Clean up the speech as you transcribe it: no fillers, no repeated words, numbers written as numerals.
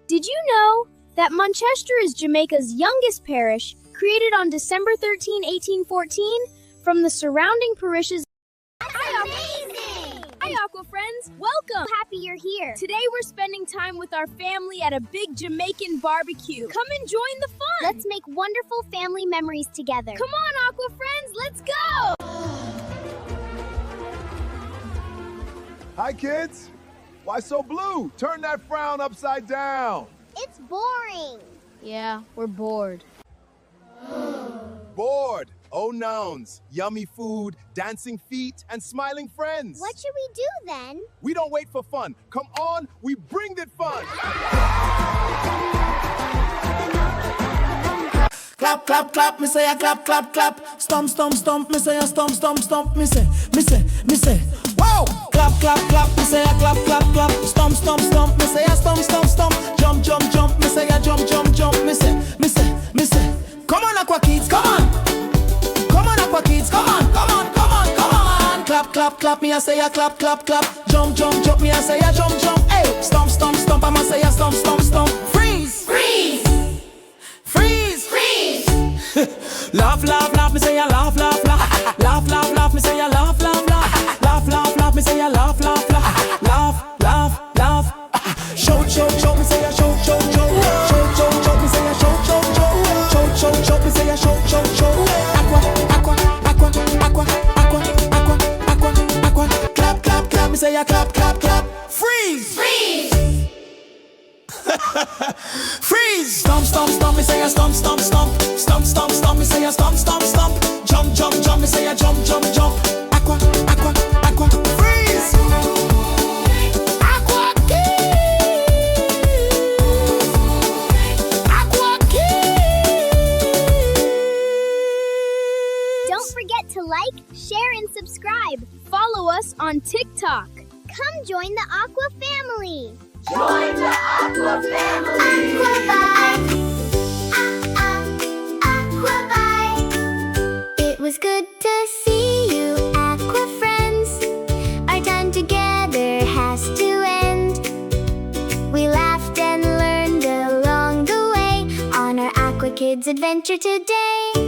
Did you know that Manchester is Jamaica's youngest parish, created on December 13, 1814, from the surrounding parishes? Amazing! Hi, Aqua friends. Welcome. Happy you're here. Today we're spending time with our family at a big Jamaican barbecue. Come and join the fun. Let's make wonderful family memories together. Come on, Aqua friends. Let's go. Hi, kids. Why so blue? Turn that frown upside down. It's boring. Yeah, we're bored. Bored. Oh, nouns. Yummy food, dancing feet, and smiling friends. What should we do then? We don't wait for fun. Come on, we bring the fun. Clap, clap, clap, me say a clap, clap, clap. Stomp, stomp, stomp, me say a stomp, stomp, stomp, me say. Wow! Clap, clap, clap, me say a clap, clap, clap. Stomp, stomp, stomp, me say a stomp, stomp, stomp. Jump, jump, jump, me say a jump, jump, jump, me say. Come on, AquaKidz, come on. Come on, AquaKidz, come on. Clap, clap, clap, me I say a clap, clap, clap. Jump, jump, jump, me I say a jump, jump. Hey, stomp, stomp, stomp, I must say a stomp, stomp, stomp. Freeze! Laugh, laugh, laugh, me say a laugh, laugh, laugh. Laugh, laugh, laugh, me say a laugh, laugh, laugh. Laugh, laugh, laugh, me say a laugh, laugh, laugh. Laugh, laugh, laugh. Shout, shout, shout, me say a shout, shout, shout. Shout, shout, shout, me say a shout, shout, shout. Shout, shout, shout, me say a shout, shout, shout. Aqua. Clap, clap, clap, me say a clap, clap, clap. Freeze! Freeze! Stomp, stomp, stomp, me say a stomp, stomp, stomp. Stomp, stomp, stomp, me say a stomp, stomp, stomp. Jump, jump, jump, me say a jump, jump, jump. Aqua. Freeze! Don't forget to like, share, and subscribe. Follow us on TikTok. Come join the Aqua family. Join the Aqua family! Aqua-bye. It was good to see you, Aqua friends. Our time together has to end. We laughed and learned along the way on our AquaKidz adventure today.